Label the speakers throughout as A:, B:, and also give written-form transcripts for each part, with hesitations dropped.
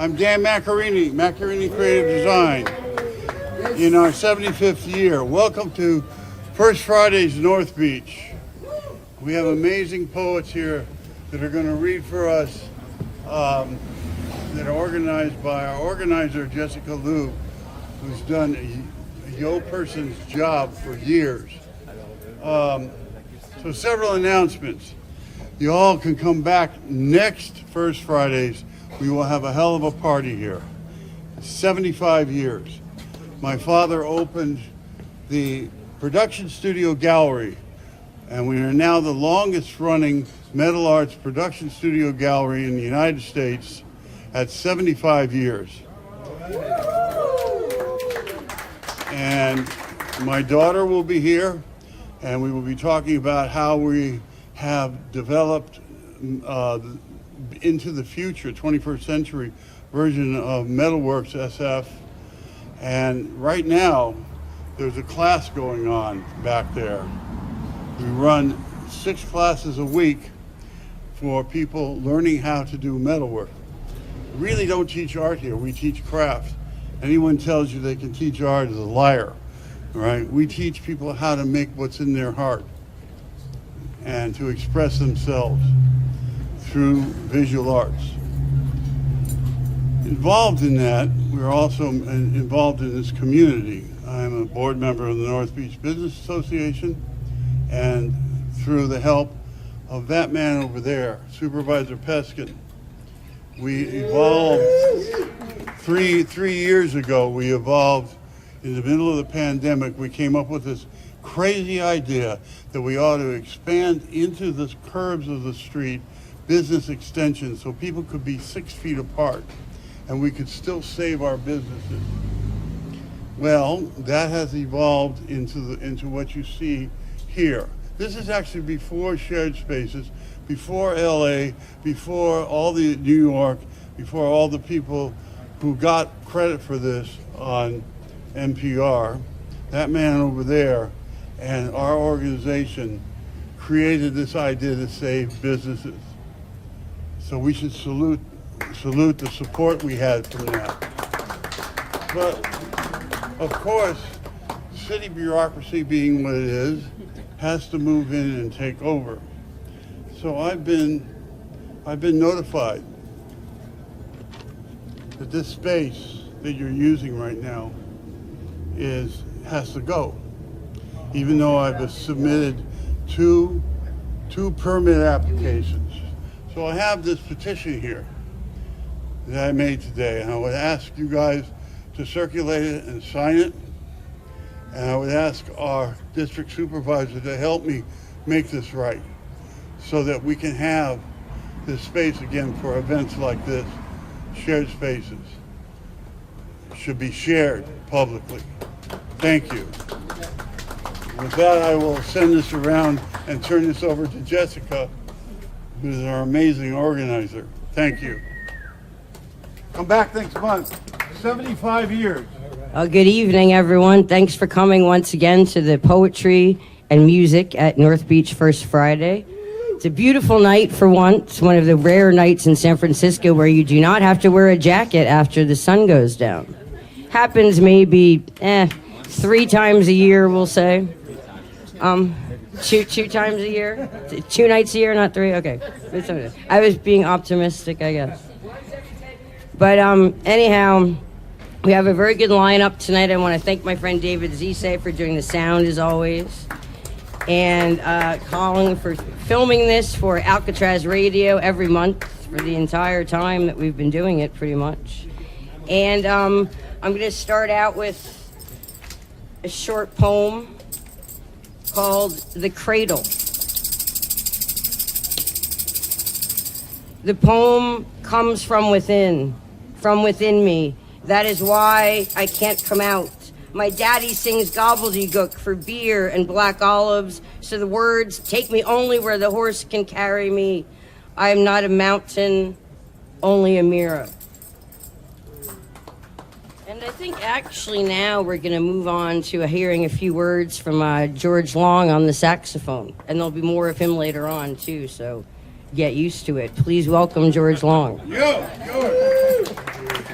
A: I'm Dan Macchiarini, Macchiarini Creative Design, in our 75th year. Welcome to First Fridays North Beach. We have amazing poets here that are going to read for us, that are organized by our organizer, Jessica Liu, who's done a yo person's job for years. So several announcements. You all can come back next First Fridays. We will have a hell of a party here. 75 years. My father opened the production studio gallery, and we are now the longest running metal arts production studio gallery in the United States at 75 years. And my daughter will be here, and we will be talking about how we have developed into the future, 21st century version of Metalworks SF. And right now, there's a class going on back there. We run 6 classes a week for people learning how to do metalwork. We really don't teach art here, we teach craft. Anyone tells you they can teach art is a liar, right? We teach people how to make what's in their heart and to express themselves through visual arts. Involved in that, we're also involved in this community. I'm a board member of the North Beach Business Association, and through the help of that man over there, Supervisor Peskin, we evolved, three years ago, we evolved in the middle of the pandemic. We came up with this crazy idea that we ought to expand into the curbs of the street business extensions so people could be 6 feet apart and we could still save our businesses. Well, that has evolved into what you see here. This is actually before shared spaces, before LA, before all the New York, before all the people who got credit for this on NPR. That man over there and our organization created this idea to save businesses. So we should salute the support we had from that. But of course, city bureaucracy being what it is, has to move in and take over. So I've been notified that this space that you're using right now has to go. Even though I've submitted two permit applications. So I have this petition here that I made today, and I would ask you guys to circulate it and sign it. And I would ask our district supervisor to help me make this right so that we can have this space again for events like this. Shared spaces should be shared publicly. Thank you. With that, I will send this around and turn this over to Jessica, who's our amazing organizer. Thank you. Come back next month. 75 years.
B: Good evening, everyone. Thanks for coming once again to the Poetry and Music at North Beach First Friday. It's a beautiful night for once, one of the rare nights in San Francisco where you do not have to wear a jacket after the sun goes down. Happens maybe 3 times a year, we'll say. Two times a year? 2 nights a year, not 3? Okay. I was being optimistic, I guess. But anyhow, we have a very good lineup tonight. I want to thank my friend David Zise for doing the sound as always. And Colin for filming this for Alcatraz Radio every month for the entire time that we've been doing it pretty much. And I'm going to start out with a short poem called The Cradle. The poem comes from within me. That is why I can't come out. My daddy sings gobbledygook for beer and black olives, so the words take me only where the horse can carry me. I am not a mountain, only a mirror. And I think actually now we're going to move on to hearing a few words from George Long on the saxophone. And there'll be more of him later on, too, so get used to it. Please welcome George Long.
A: Yo, George.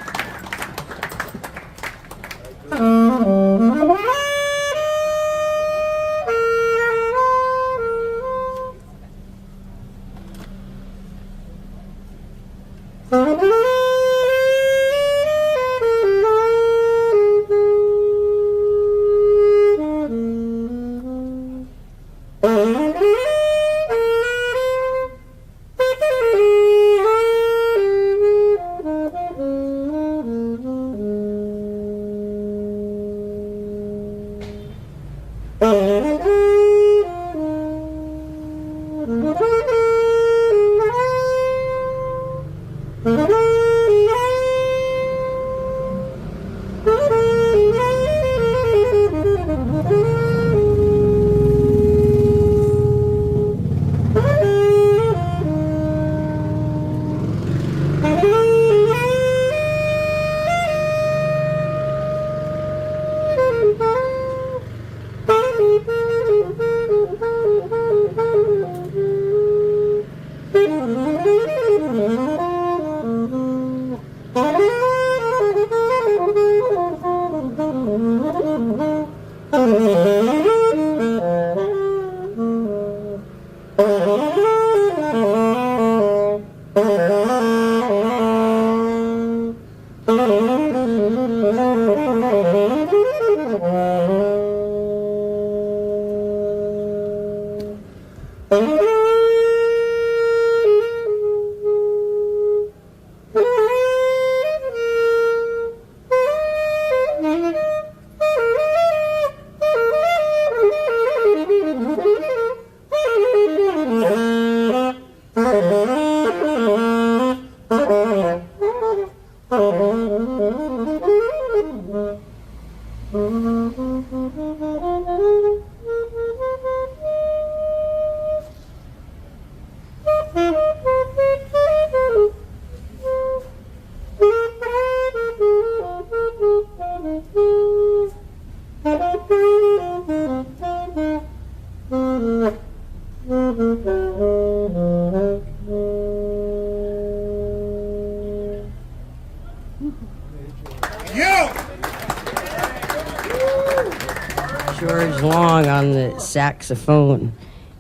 B: George Long on the saxophone,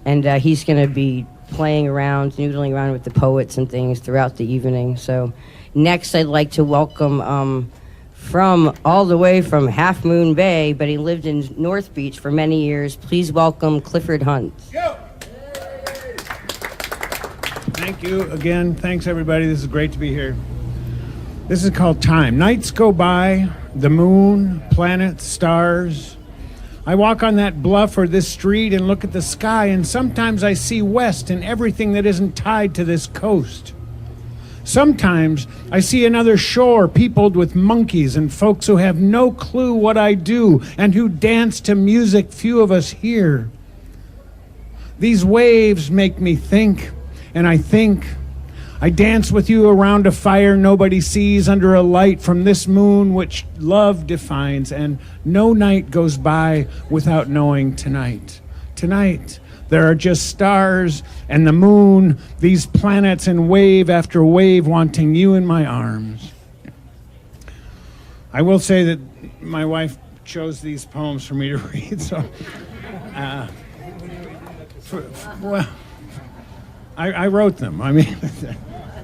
B: and he's going to be playing around, noodling around with the poets and things throughout the evening. So next I'd like to welcome from all the way from Half Moon Bay, but he lived in North Beach for many years. Please welcome Clifford Hunt.
C: Thank you again. Thanks, everybody. This is great to be here. This is called Time. Nights go by, the moon, planets, stars. I walk on that bluff or this street and look at the sky, and sometimes I see west and everything that isn't tied to this coast. Sometimes I see another shore peopled with monkeys and folks who have no clue what I do and who dance to music few of us hear. These waves make me think, and I think. I dance with you around a fire nobody sees under a light from this moon which love defines, and no night goes by without knowing tonight. Tonight, there are just stars and the moon, these planets and wave after wave wanting you in my arms. I will say that my wife chose these poems for me to read, so well, I wrote them. I mean,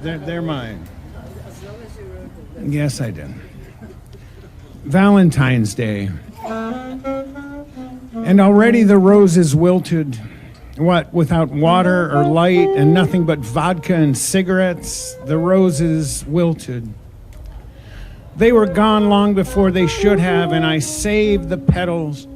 C: they're mine. Yes, I did. Valentine's Day. And already the roses wilted. What, without water or light and nothing but vodka and cigarettes, the roses wilted. They were gone long before they should have, and I saved the petals.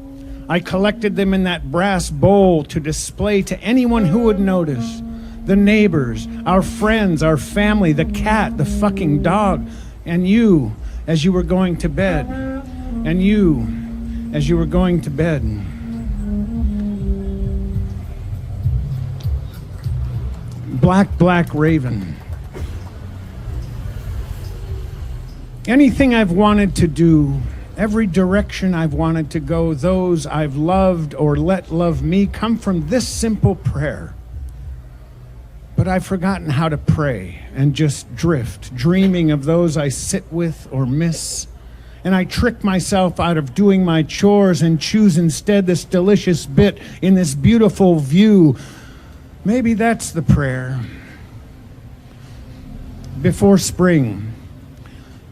C: I collected them in that brass bowl to display to anyone who would notice. The neighbors, our friends, our family, the cat, the fucking dog, and you as you were going to bed. And you as you were going to bed. Black, black raven. Anything I've wanted to do, every direction I've wanted to go, those I've loved or let love me, come from this simple prayer. But I've forgotten how to pray and just drift, dreaming of those I sit with or miss. And I trick myself out of doing my chores and choose instead this delicious bit in this beautiful view. Maybe that's the prayer. Before spring,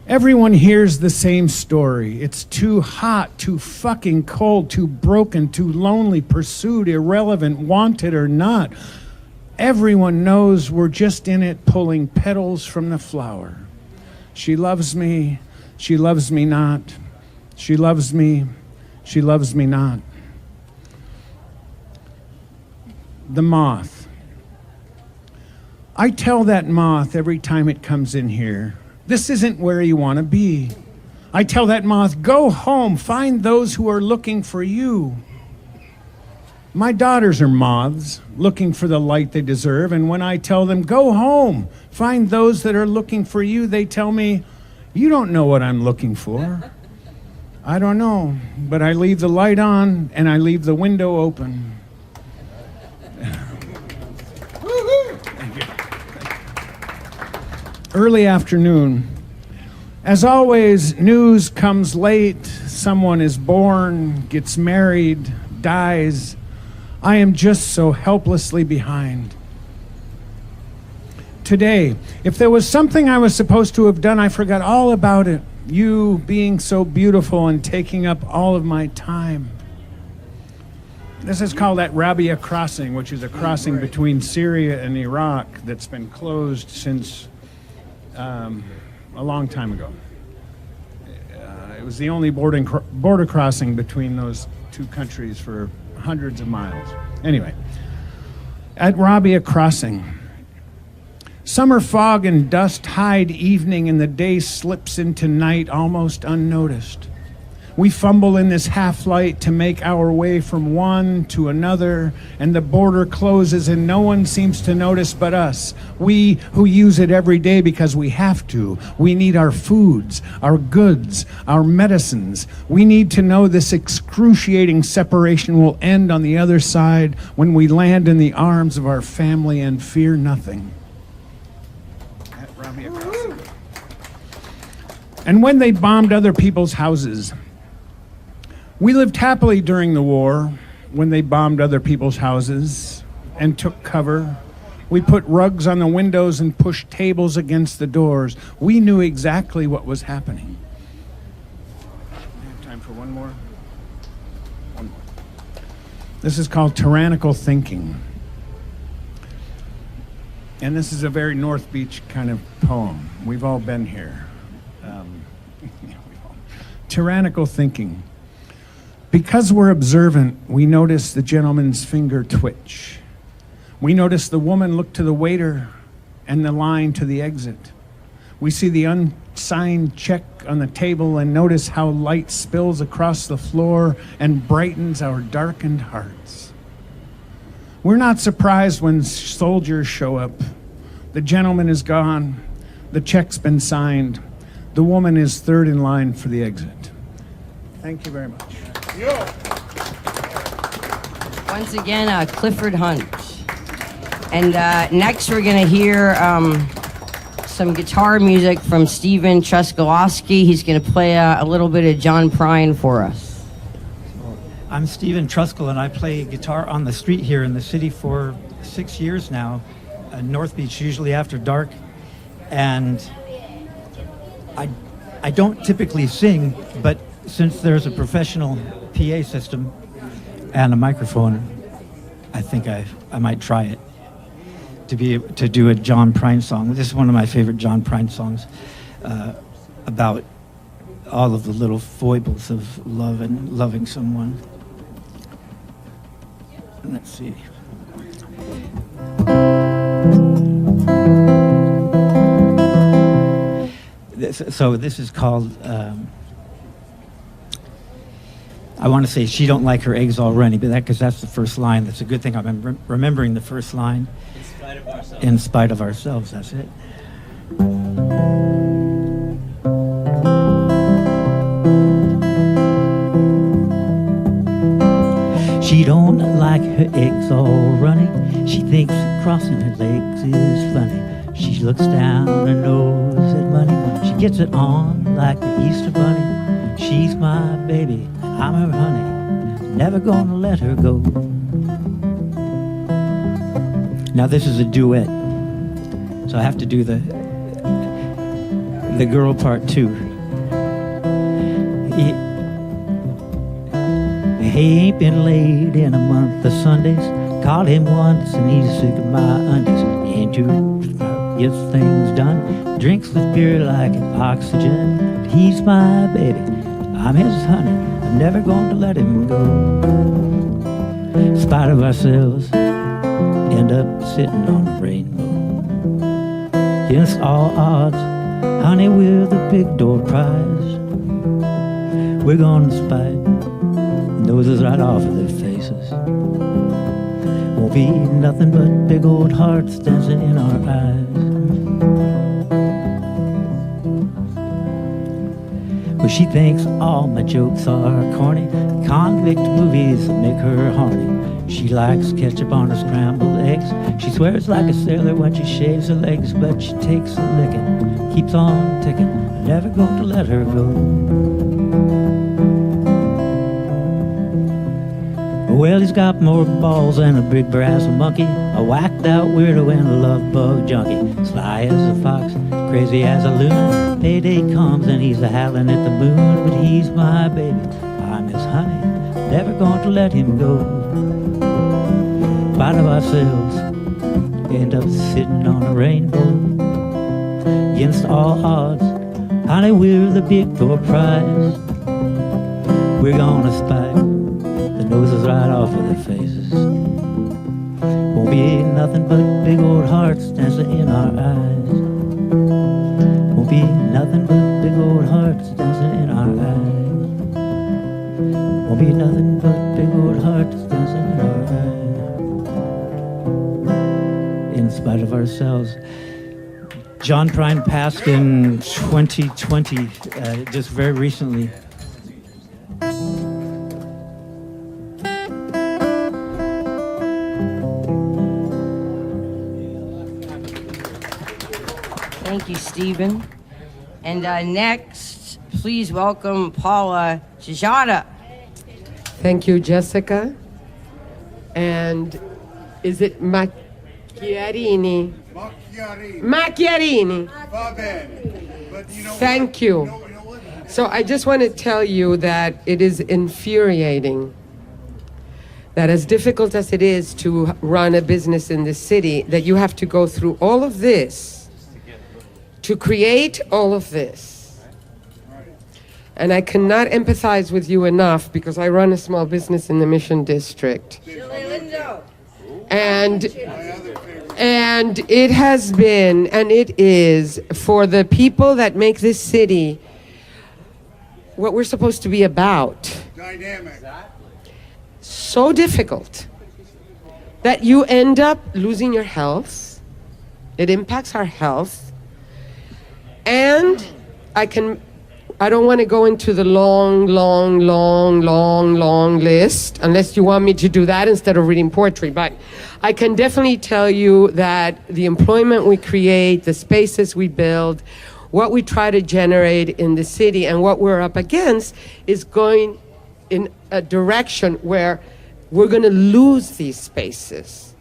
C: everyone hears the same story. It's too hot, too fucking cold, too broken, too lonely, pursued, irrelevant, wanted or not. Everyone knows we're just in it pulling petals from the flower. She loves me not. She loves me not. The moth. I tell that moth every time it comes in here, this isn't where you want to be. I tell that moth, go home, find those who are looking for you. My daughters are moths, looking for the light they deserve, and when I tell them, go home, find those that are looking for you, they tell me, you don't know what I'm looking for. I don't know, but I leave the light on and I leave the window open. Thank you. Early afternoon. As always, news comes late. Someone is born, gets married, dies. I am just so helplessly behind. Today, if there was something I was supposed to have done, I forgot all about it. You being so beautiful and taking up all of my time. This is called that Rabia Crossing, which is a crossing between Syria and Iraq that's been closed since a long time ago. It was the only border crossing between those two countries for hundreds of miles. Anyway, at Rabia Crossing, summer fog and dust hide evening, and the day slips into night almost unnoticed. We fumble in this half-light to make our way from one to another, and the border closes and no one seems to notice but us. We who use it every day because we have to. We need our foods, our goods, our medicines. We need to know this excruciating separation will end on the other side when we land in the arms of our family and fear nothing. At Rabia Crossing. And when they bombed other people's houses, we lived happily during the war when they bombed other people's houses and took cover. We put rugs on the windows and pushed tables against the doors. We knew exactly what was happening. I have time for one more? One more. This is called Tyrannical Thinking. And this is a very North Beach kind of poem. We've all been here. Tyrannical Thinking. Because we're observant, we notice the gentleman's finger twitch. We notice the woman look to the waiter and the line to the exit. We see the unsigned check on the table and notice how light spills across the floor and brightens our darkened hearts. We're not surprised when soldiers show up. The gentleman is gone. The check's been signed. The woman is third in line for the exit. Thank you very much.
B: Once again, Clifford Hunt. And next we're going to hear some guitar music from Steven Truskowski. He's going to play a little bit of John Prine for us.
D: I'm Steven Truskell, and I play guitar on the street here in the city for 6 years now, North Beach, usually after dark. And I don't typically sing, but since there's a professional PA system and a microphone, I think I might try it to do a John Prine song. This is one of my favorite John Prine songs, about all of the little foibles of love and loving someone. Let's see. This is called, I want to say she don't like her eggs all runny, but because that's the first line. That's a good thing. I'm remembering the first line. In spite of ourselves. In spite of ourselves, that's it. She don't like her eggs all runny. She thinks crossing her legs is funny. She looks down her nose at money. She gets it on like the Easter bunny. She's my baby, I'm her honey. Never gonna let her go. Now this is a duet, so I have to do the girl part too. He ain't been laid in a month of Sundays. Called him once and he's sick of my undies. He ain't too gets things done. Drinks with beer like an oxygen. He's my baby, I'm his honey. I'm never going to let him go. In spite of ourselves, end up sitting on a rainbow. Against all odds, honey, we're the big door prize. We're gonna spite noses right off of their faces. Won't be nothing but big old hearts dancing in our eyes. Well, she thinks all my jokes are corny. Convict movies that make her horny. She likes ketchup on her scrambled eggs. She swears like a sailor when she shaves her legs, but she takes a licking, keeps on ticking. I'm never going to let her go. Well, he's got more balls than a big brass monkey, a whacked out weirdo and a love bug junkie. Sly as a fox, crazy as a loon. payday comes and he's a-howling at the moon, but he's my baby. I'm his honey, never going to let him go. Part of ourselves end up sitting on a rainbow. Against all odds, honey, we're the big door prize. We're gonna spike the noses right off of their faces. Won't be nothing but big old hearts dancing in our eyes. Won't be nothing but big old hearts dancing in our eyes. Won't be nothing but big old hearts dancing in our eyes. In spite of ourselves. John Prine passed in 2020, just very recently.
B: Thank you, Stephen. And next, please welcome Paula Jajada.
E: Thank you, Jessica. And is it Macchiarini? Macchiarini. Thank you. So I just want to tell you that it is infuriating that as difficult as it is to run a business in the city, that you have to go through all of this to create all of this. And I cannot empathize with you enough because I run a small business in the Mission District. And it has been, and it is, for the people that make this city what we're supposed to be about.
A: Dynamic.
E: So difficult that you end up losing your health. It impacts our health. And I don't want to go into the long list, unless you want me to do that instead of reading poetry. But I can definitely tell you that the employment we create, the spaces we build, what we try to generate in the city and what we're up against is going in a direction where we're going to lose these spaces.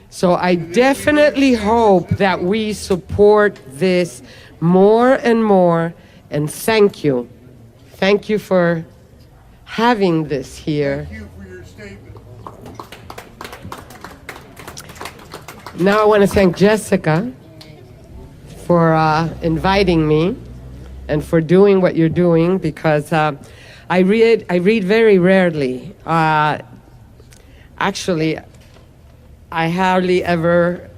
E: So I definitely hope that we support this more and more. And thank you. Thank you for having this here.
A: Thank you for your statement.
E: Now I want to thank Jessica for inviting me and for doing what you're doing, because I read very rarely. Actually, I hardly ever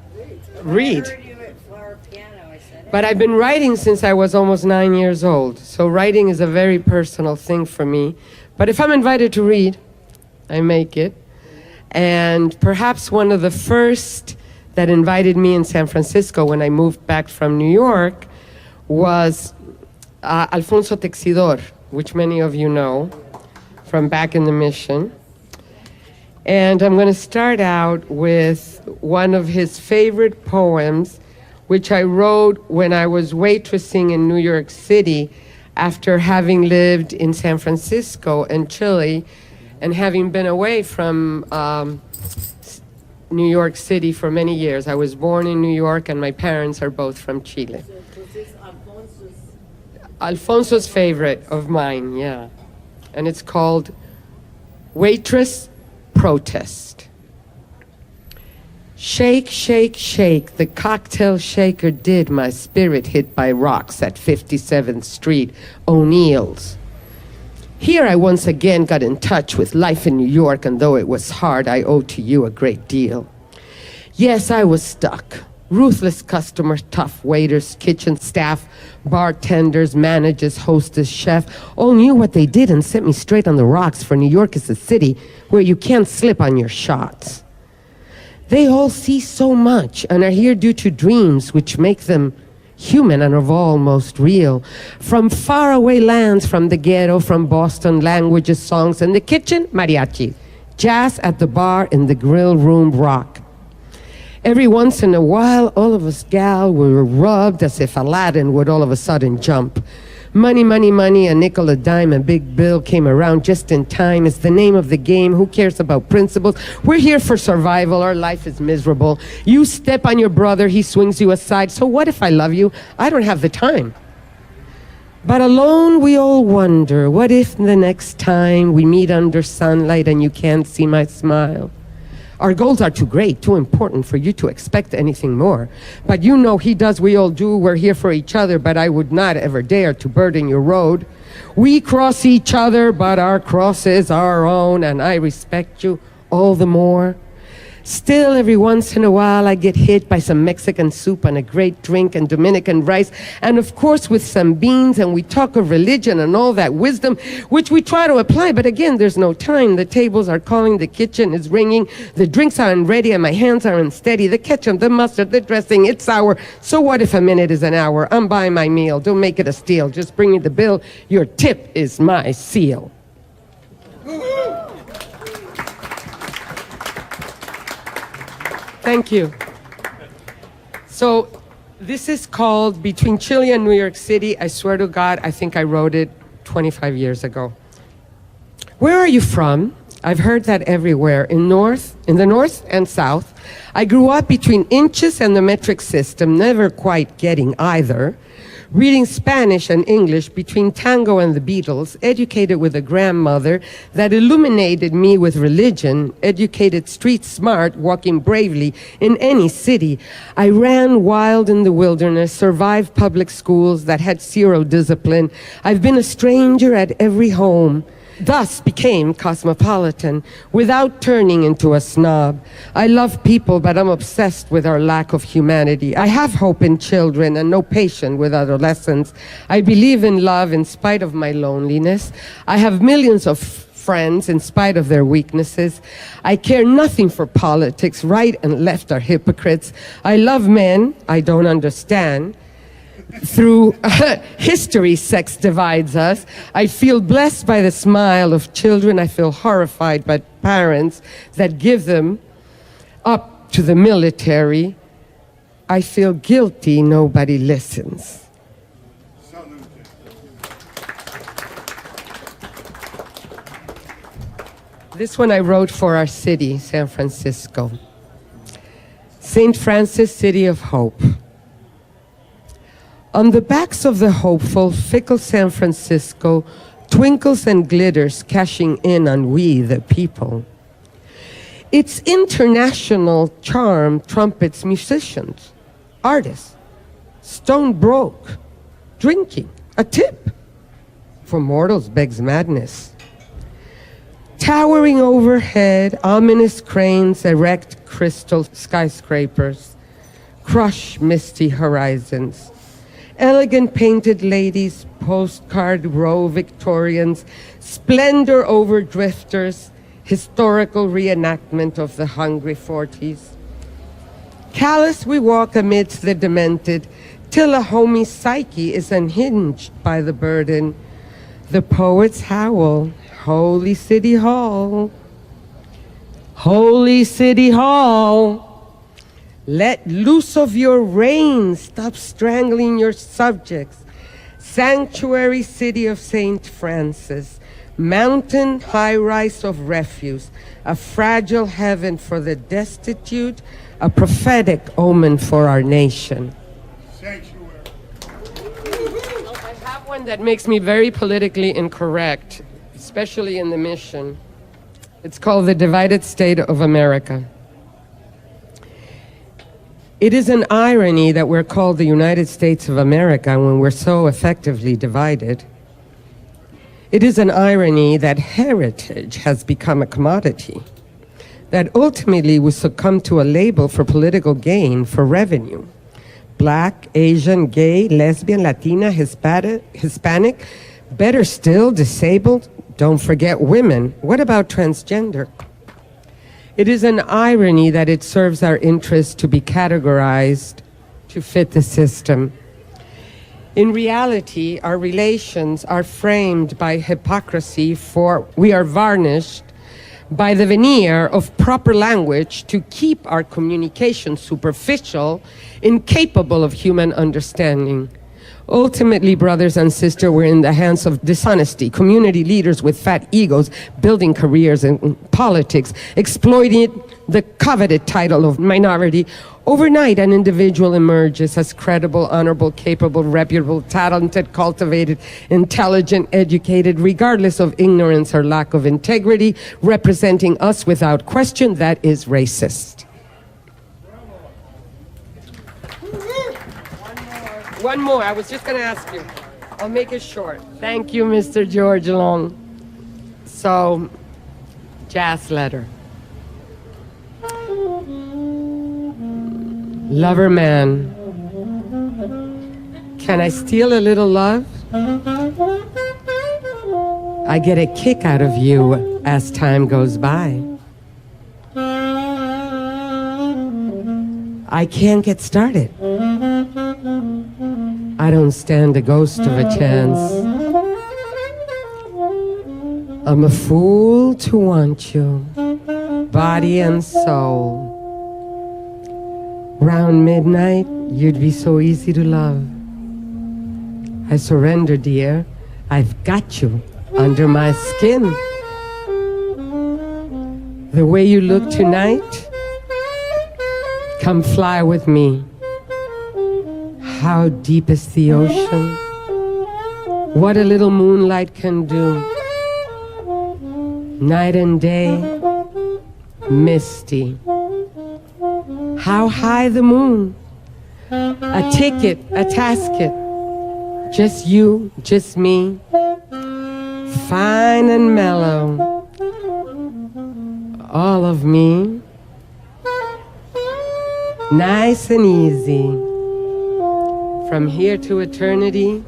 E: read. But I've been writing since I was almost 9 years old. So writing is a very personal thing for me. But if I'm invited to read, I make it. And perhaps one of the first that invited me in San Francisco when I moved back from New York was Alfonso Texidor, which many of you know from back in the Mission. And I'm going to start out with one of his favorite poems, which I wrote when I was waitressing in New York City after having lived in San Francisco and Chile and having been away from New York City for many years. I was born in New York and my parents are both from Chile. Alfonso's favorite of mine, yeah. And it's called Waitress Protest. Shake, shake, shake, the cocktail shaker did my spirit hit by rocks at 57th Street, O'Neill's. Here I once again got in touch with life in New York, and though it was hard, I owe to you a great deal. Yes, I was stuck. Ruthless customers, tough waiters, kitchen staff, bartenders, managers, hostess, chef, all knew what they did and sent me straight on the rocks, for New York is a city where you can't slip on your shots. They all see so much and are here due to dreams which make them human and of all most real. From faraway lands, from the ghetto, from Boston, languages, songs, in the kitchen, mariachi, jazz at the bar, in the grill room, rock. Every once in a while, all of us gal were rubbed as if Aladdin would all of a sudden jump. Money, money, money, a nickel, a dime, a big bill came around just in time. It's the name of the game. Who cares about principles? We're here for survival. Our life is miserable. You step on your brother, he swings you aside. So what if I love you? I don't have the time. But alone we all wonder, what if the next time we meet under sunlight and you can't see my smile? Our goals are too great, too important for you to expect anything more. But you know he does, we all do, we're here for each other, but I would not ever dare to burden your road. We cross each other, but our cross is our own, and I respect you all the more. Still, every once in a while, I get hit by some Mexican soup and a great drink and Dominican rice, and of course with some beans, and we talk of religion and all that wisdom, which we try to apply, but again, there's no time. The tables are calling, the kitchen is ringing, the drinks aren't ready, and my hands are unsteady. The ketchup, the mustard, the dressing, it's sour. So what if a minute is an hour? I'm buying my meal. Don't make it a steal. Just bring me the bill. Your tip is my seal. Thank you. So this is called Between Chile and New York City. I swear to God, I think I wrote it 25 years ago. Where are you from? I've heard that everywhere, in the north and south. I grew up between inches and the metric system, never quite getting either. Reading Spanish and English between tango and the Beatles, educated with a grandmother that illuminated me with religion, educated street smart, walking bravely in any city. I ran wild in the wilderness, survived public schools that had zero discipline. I've been a stranger at every home. Thus became cosmopolitan without turning into a snob. I love people, but I'm obsessed with our lack of humanity. I have hope in children and no patience with adolescents. I believe in love in spite of my loneliness. I have millions of friends in spite of their weaknesses. I care nothing for politics. Right and left are hypocrites. I love men I don't understand. Through history, sex divides us. I feel blessed by the smile of children. I feel horrified by parents that give them up to the military. I feel guilty, nobody listens. This one I wrote for our city, San Francisco. St. Francis, City of Hope. On the backs of the hopeful, fickle San Francisco twinkles and glitters, cashing in on we, the people. Its international charm trumpets musicians, artists, stone broke, drinking, a tip. For mortals begs madness. Towering overhead, ominous cranes erect crystal skyscrapers, crush misty horizons. Elegant painted ladies, postcard row Victorians, splendor over drifters, historical reenactment of the hungry 40s. Callous we walk amidst the demented, till a homie's psyche is unhinged by the burden. The poets howl, Holy City Hall, Holy City Hall. Let loose of your reign, stop strangling your subjects. Sanctuary city of St. Francis, mountain high-rise of refuse, a fragile heaven for the destitute, a prophetic omen for our nation.
A: Sanctuary.
E: I have one that makes me very politically incorrect, especially in the mission. It's called The Divided State of America. It is an irony that we're called the United States of America when we're so effectively divided. It is an irony that heritage has become a commodity, that ultimately we succumb to a label for political gain, for revenue. Black, Asian, gay, lesbian, Latina, Hispanic, better still, disabled. Don't forget women. What about transgender? It is an irony that it serves our interest to be categorized to fit the system. In reality, our relations are framed by hypocrisy, for we are varnished by the veneer of proper language to keep our communication superficial, incapable of human understanding. Ultimately, brothers and sisters, we're in the hands of dishonesty, community leaders with fat egos, building careers in politics, exploiting it the coveted title of minority. Overnight, an individual emerges as credible, honorable, capable, reputable, talented, cultivated, intelligent, educated, regardless of ignorance or lack of integrity, representing us without question. That is racist. One more. I was just going to ask you. I'll make it short. Thank you, Mr. George Long. So, jazz letter. Lover man, can I steal a little love? I get a kick out of you as time goes by. I can't get started. I don't stand a ghost of a chance. I'm a fool to want you, body and soul. Round midnight, you'd be so easy to love. I surrender, dear. I've got you under my skin. The way you look tonight, come fly with me. How deep is the ocean? What a little moonlight can do. Night and day, misty. How high the moon? A ticket, a tasket. Just you, just me. Fine and mellow. All of me. Nice and easy. From here to eternity.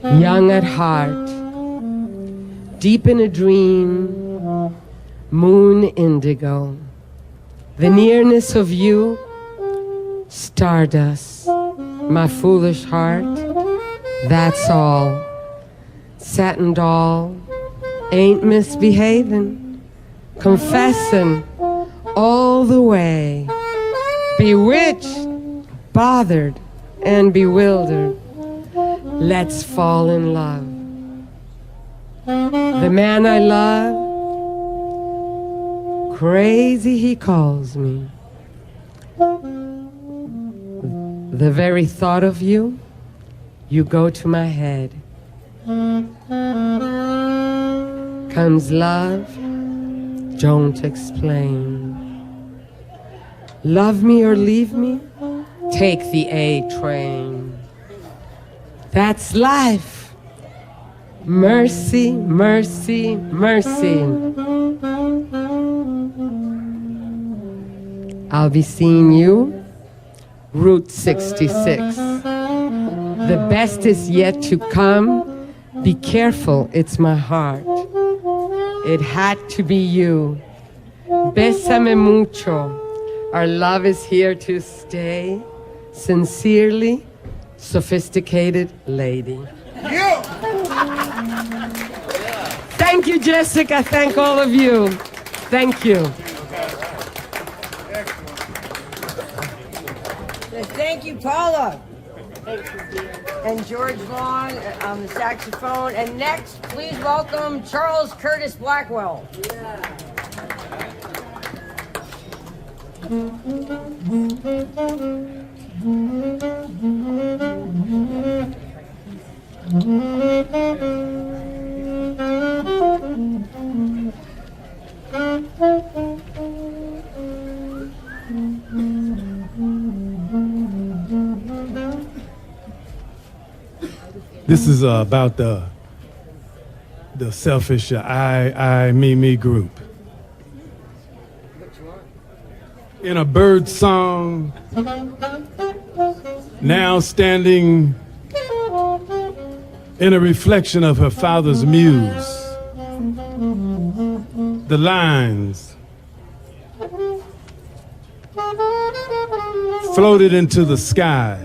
E: Young at heart. Deep in a dream. Moon indigo. The nearness of you, stardust, my foolish heart, that's all. Satin doll, ain't misbehaving, confessing all the way. Bewitched, bothered, and bewildered, let's fall in love. The man I love, crazy he calls me. The very thought of you, you go to my head. Comes love, don't explain. Love me or leave me, take the A train. That's life. Mercy, mercy, mercy. I'll be seeing you, Route 66. The best is yet to come. Be careful, it's my heart. It had to be you. Bésame mucho. Our love is here to stay. Sincerely, sophisticated lady. Thank you, Jessica. Thank all of you. Thank you.
B: Thank you, Paula. And George Long on the saxophone. And next, please welcome Charles Curtis Blackwell.
F: This is about the selfish I, me group. In a bird song, now standing in a reflection of her father's muse, the lines floated into the sky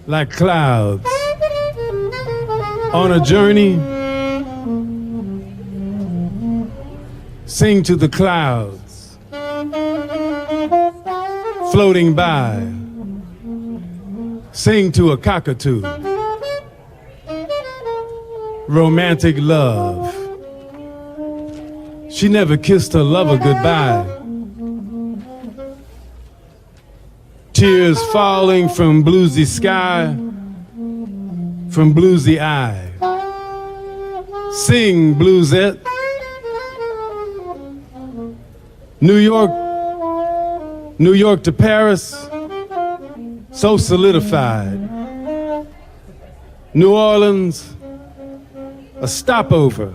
F: like clouds on a journey. Sing to the clouds floating by. Sing to a cockatoo. Romantic love She never kissed her lover goodbye. Tears falling from bluesy sky, from bluesy eye. Sing, bluesette. New York to Paris, so solidified. New Orleans, a stopover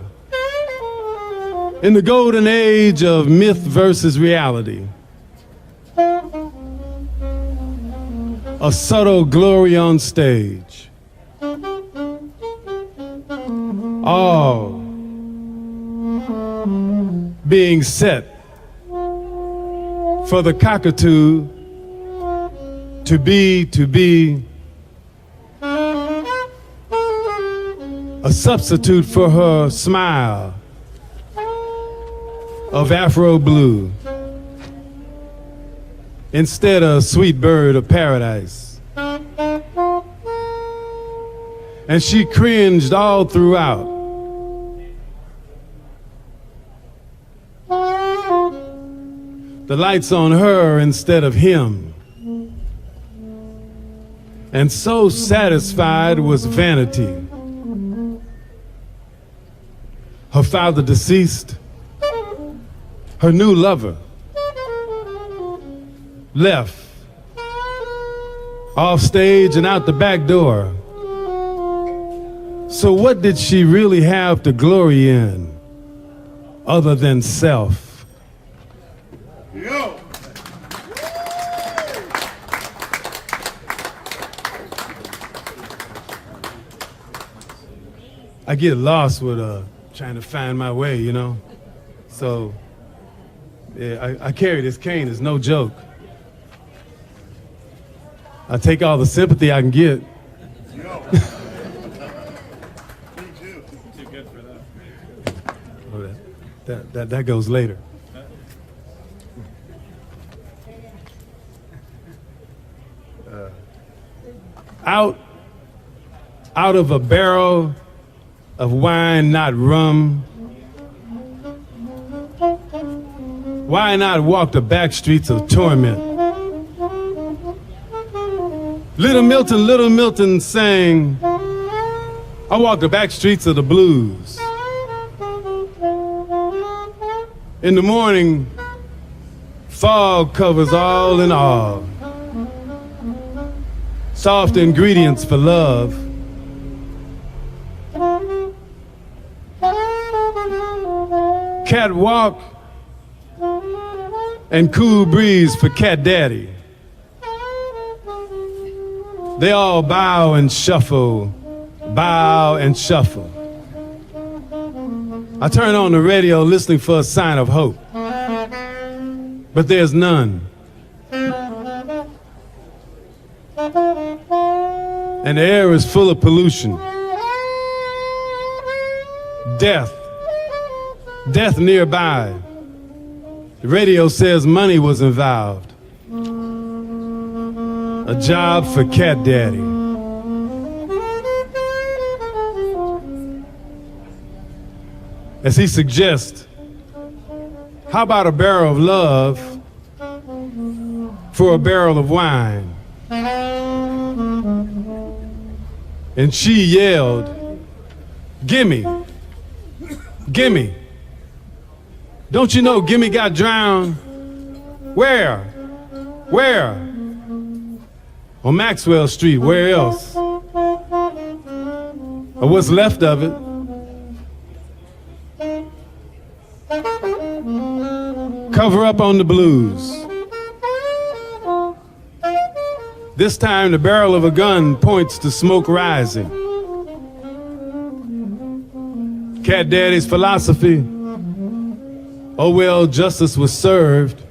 F: in the golden age of myth versus reality. A subtle glory on stage. All being set for the cockatoo to be a substitute for her smile of Afro blue instead of sweet bird of paradise. And she cringed all throughout. The lights on her instead of him. And so satisfied was vanity. Her father deceased. Her new lover left. Off stage and out the back door. So what did she really have to glory in other than self?
A: Yo!
F: I get lost with trying to find my way, you know? So, yeah, I carry this cane, it's no joke. I take all the sympathy I can get.
A: Yo! Me too.
F: Too good for that. That goes later. Out of a barrel of wine, not rum. Why not walk the back streets of torment? Little Milton sang, I walk the back streets of the blues. In the morning, fog covers all in all. Soft ingredients for love. Catwalk and cool breeze for Cat Daddy. They all bow and shuffle, bow and shuffle. I turn on the radio listening for a sign of hope, but there's none. And the air is full of pollution. Death nearby. The radio says money was involved. A job for Cat Daddy. As he suggests, how about a barrel of love for a barrel of wine? And she yelled, gimme, gimme. Don't you know Gimme got drowned? Where? Where? On Maxwell Street, where else? Or what's left of it? Cover up on the blues. This time the barrel of a gun points to smoke rising. Cat Daddy's philosophy, oh well, justice was served,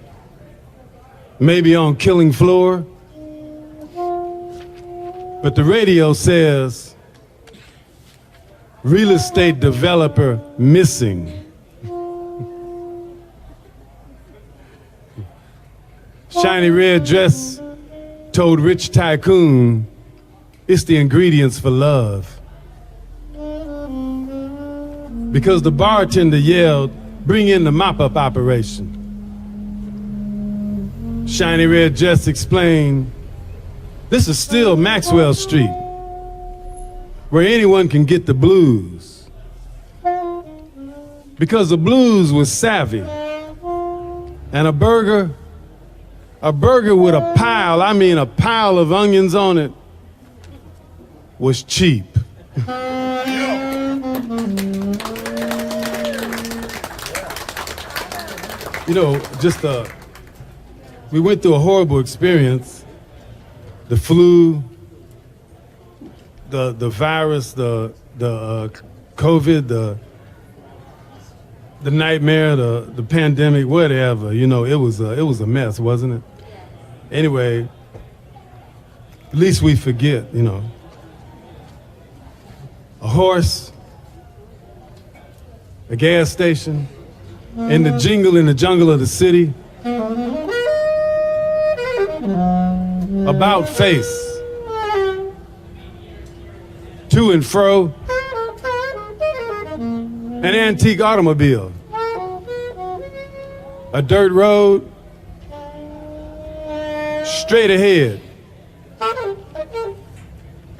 F: maybe on killing floor. But the radio says, real estate developer missing. Shiny red dress told rich tycoon, it's the ingredients for love. Because the bartender yelled, bring in the mop-up operation. Shiny red dress explained, this is still Maxwell Street, where anyone can get the blues. Because the blues was savvy. And a burger with a pile, I mean a pile of onions on it, was cheap. You know, we went through a horrible experience. The flu, the virus, the COVID, the nightmare, the pandemic, whatever. You know, it was a mess, wasn't it? Anyway, at least we forget, you know. A horse, a gas station, in the jungle of the city. About face, to and fro, an antique automobile, a dirt road, straight ahead.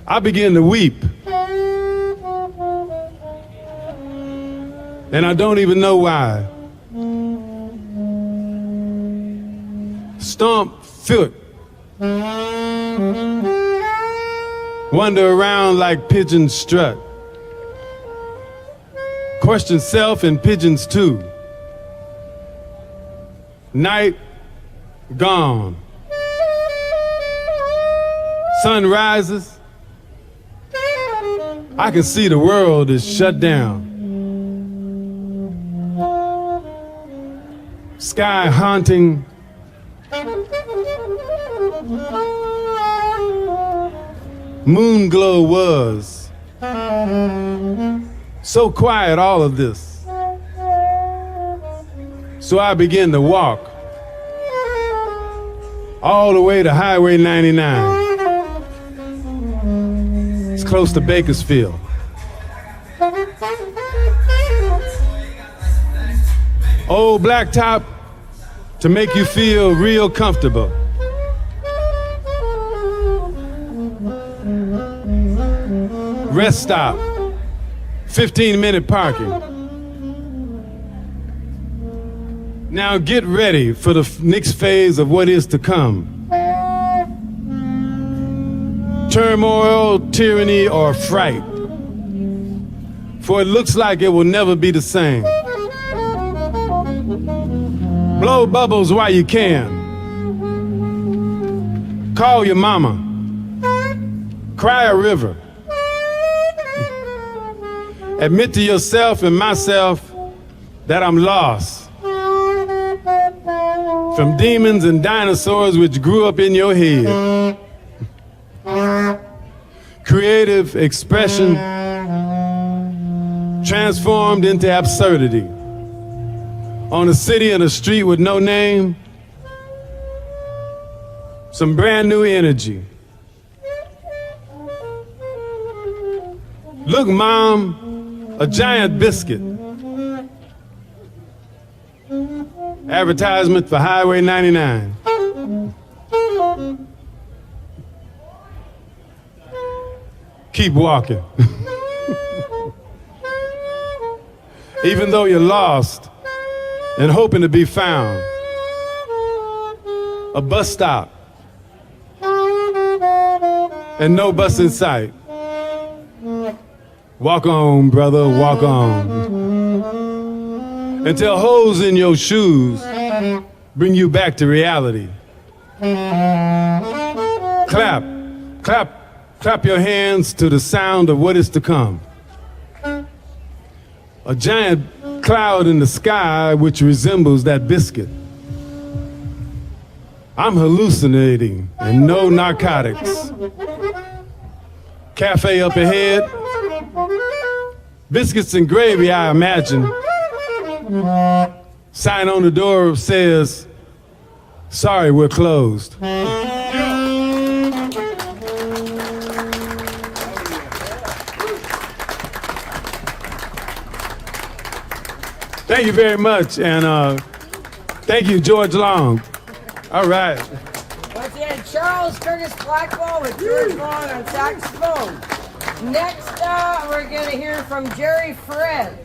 F: I began to weep, and I don't even know why. Stomp foot, wander around like pigeons strut. Question self and pigeons too. Night gone. Sun rises. I can see the world is shut down. Sky haunting. Moon glow was. So quiet, all of this. So I began to walk all the way to Highway 99. It's close to Bakersfield. Old blacktop to make you feel real comfortable. Rest stop, 15-minute parking. Now get ready for the next phase of what is to come. Turmoil, tyranny, or fright. For it looks like it will never be the same. Blow bubbles while you can. Call your mama. Cry a river. Admit to yourself and myself that I'm lost from demons and dinosaurs which grew up in your head. Creative expression transformed into absurdity. On a city and a street with no name, some brand new energy. Look, Mom, a giant biscuit. Advertisement for Highway 99. Keep walking. Even though you're lost and hoping to be found. A bus stop and no bus in sight. Walk on, brother, walk on. Until holes in your shoes bring you back to reality. Clap, clap, clap your hands to the sound of what is to come. A giant cloud in the sky which resembles that biscuit. I'm hallucinating and no narcotics. Cafe up ahead. Biscuits and gravy, I imagine. Sign on the door says, sorry, we're closed. Thank you very much, and thank you, George Long. All right.
B: Once again, Charles Curtis Blackwell with George Long on saxophone. Next, we're going to hear from Jerry Fred.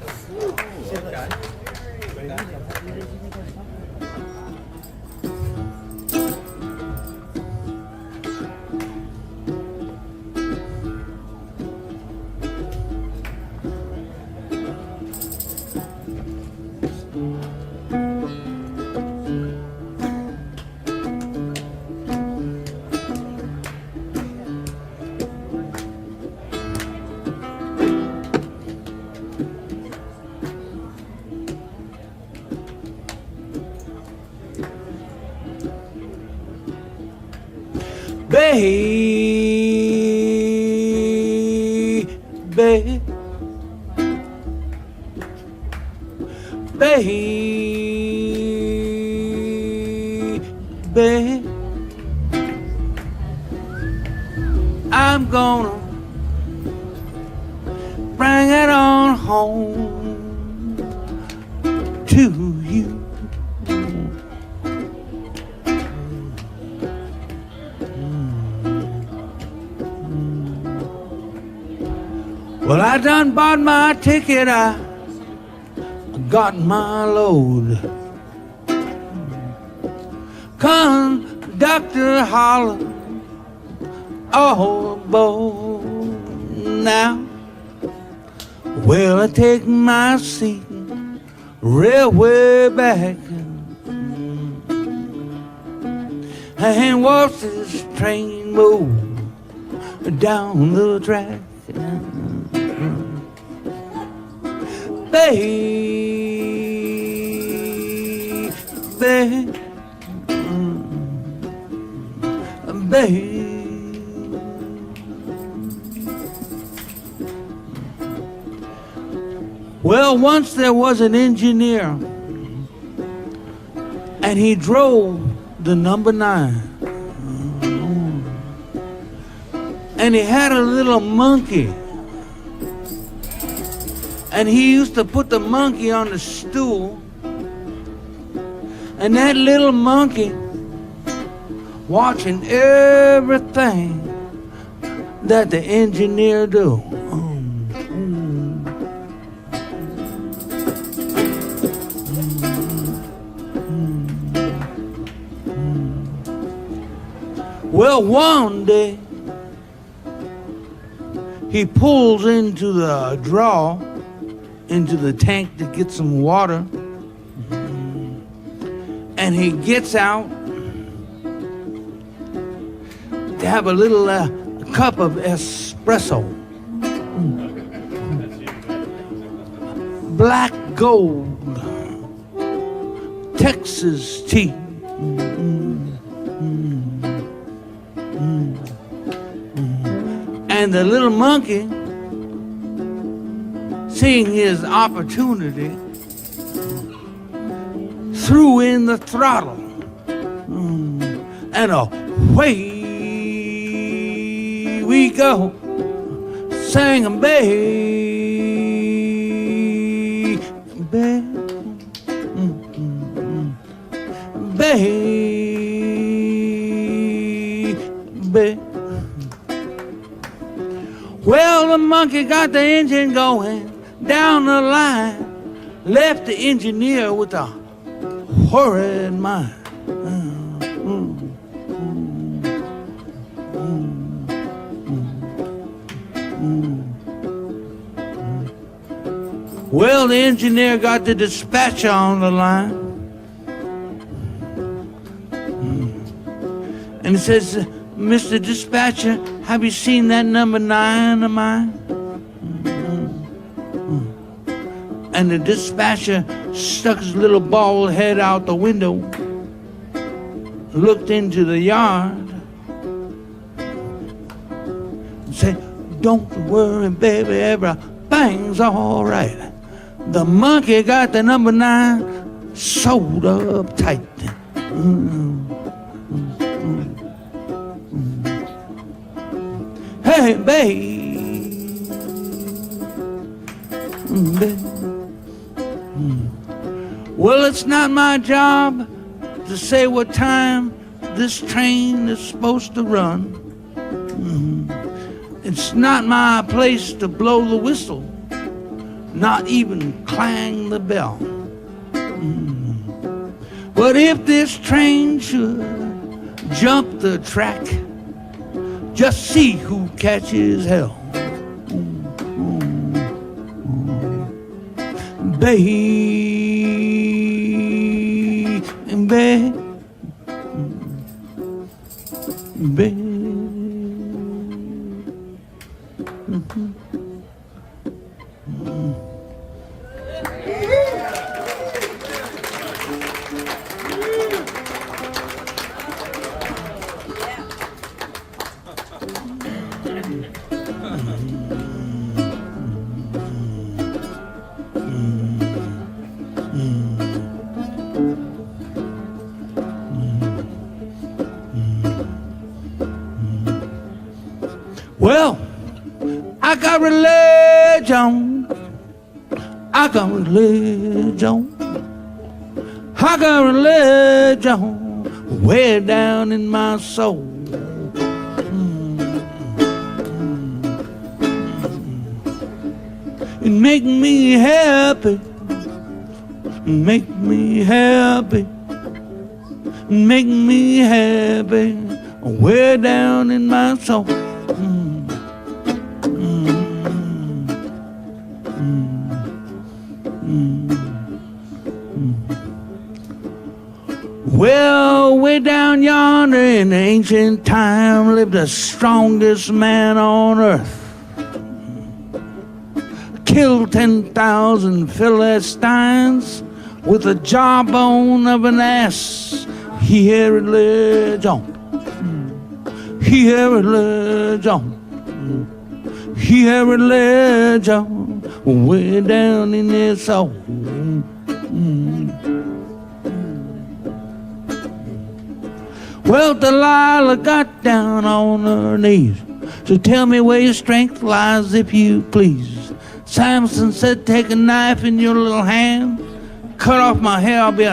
G: Baby, baby, I'm gonna bring it on home to you. Well, I done bought my ticket, I got my load. Conductor holler, all aboard now. Well, I take my seat, railway back, and watch this train move down the track. Baby, baby. Well, once there was an engineer, and he drove the number 9. And he had a little monkey. And he used to put the monkey on the stool. And that little monkey watching everything that the engineer do. Well, one day, he pulls into the draw, into the tank to get some water, and he gets out to have a little cup of espresso. Black gold, Texas tea. And the little monkey, seeing his opportunity, threw in the throttle, and away we go, singing, baby, baby. Well, the monkey got the engine going down the line, left the engineer with a horrid mind. Well, the engineer got the dispatcher on the line, and he says, Mr. Dispatcher, have you seen that number 9 of mine? And the dispatcher stuck his little bald head out the window, looked into the yard, and said, don't worry, baby, everything's all right. The monkey got the number 9 sewed up tight. Hey, baby, Well, it's not my job to say what time this train is supposed to run. It's not my place to blow the whistle, not even clang the bell. But if this train should jump the track, just see who catches hell. Baby, baby. Well, I got religion. I got religion. I got religion way down in my soul. It make me happy. Make me happy. Make me happy way down in my soul. Well, way down yonder in ancient time lived the strongest man on earth. Killed 10,000 Philistines with the jawbone of an ass. He had religion. He had religion. He had religion way down in his soul. Well, Delilah got down on her knees. So tell me where your strength lies, if you please. Samson said, take a knife in your little hand, cut off my hair, I'll be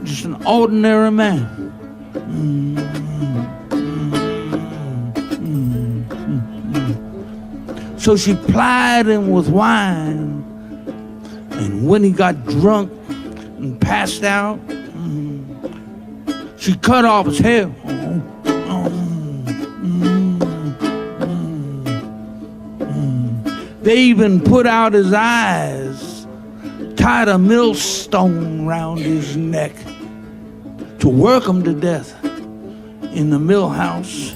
G: just an ordinary man. So she plied him with wine, and when he got drunk and passed out, she cut off his hair. They even put out his eyes, tied a millstone round his neck to work him to death in the mill house.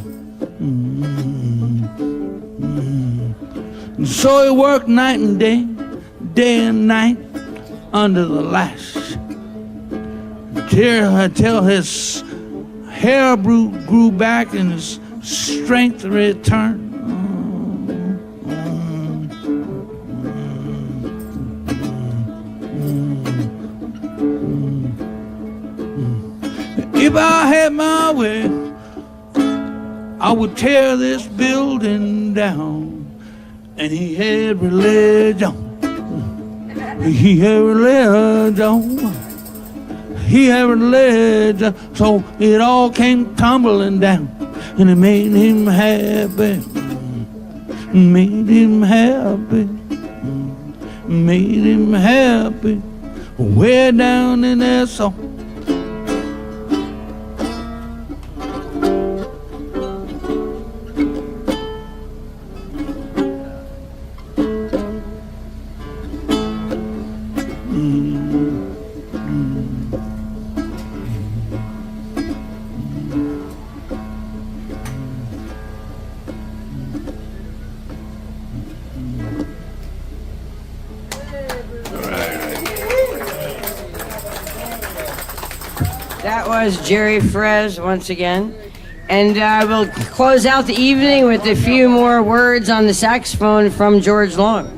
G: And so he worked night and day, day and night, under the lash, till his hair grew back and his strength returned. If I had my way, I would tear this building down. And he had religion. He had religion. He had religion. So it all came tumbling down. And it made him happy. Made him happy. Made him happy. Way down in there soul.
B: That was Jerry Frez once again. And we'll close out the evening with a few more words on the saxophone from George Long.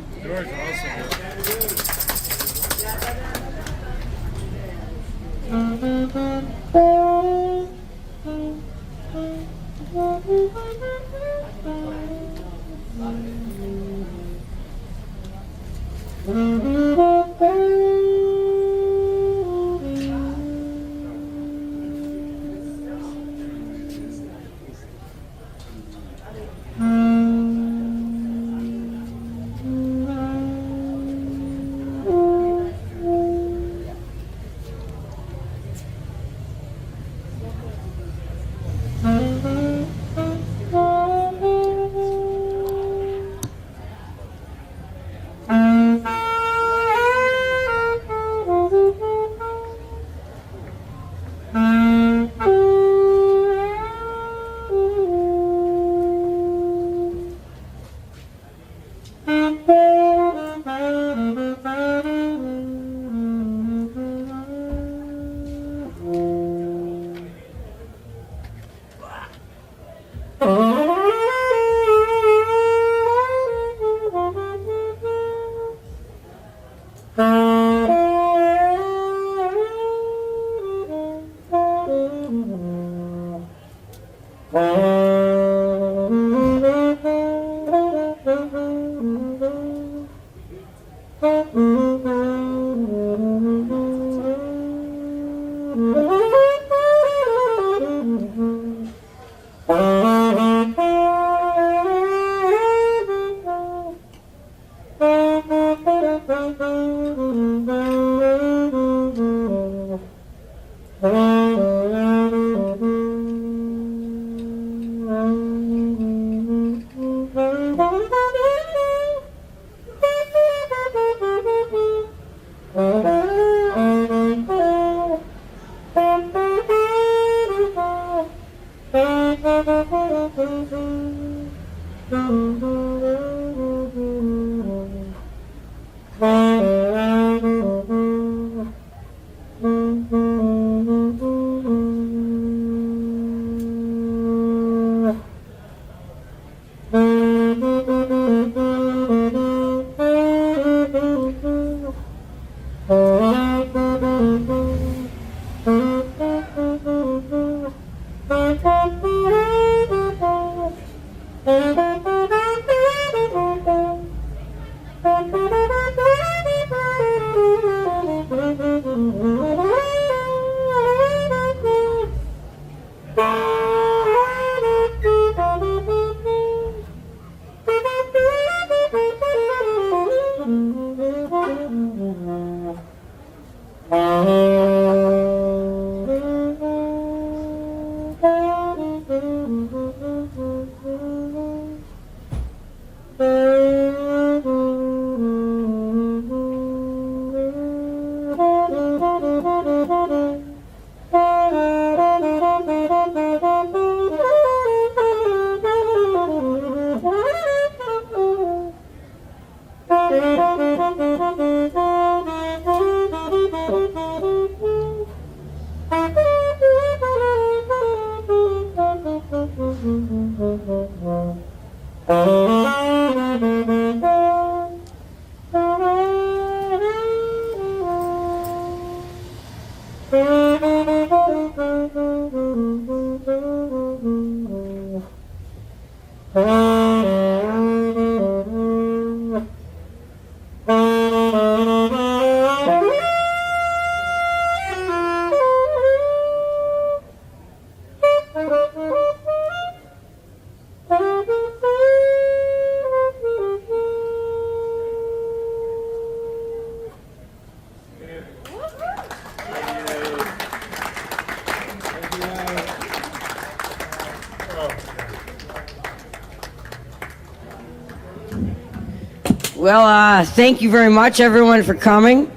B: Well, thank you very much, everyone, for coming.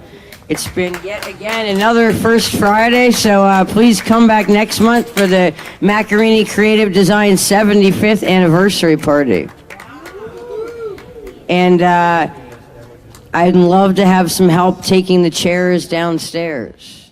B: It's been yet again another First Friday, so please come back next month for the Macchiarini Creative Design 75th anniversary party. And I'd love to have some help taking the chairs downstairs.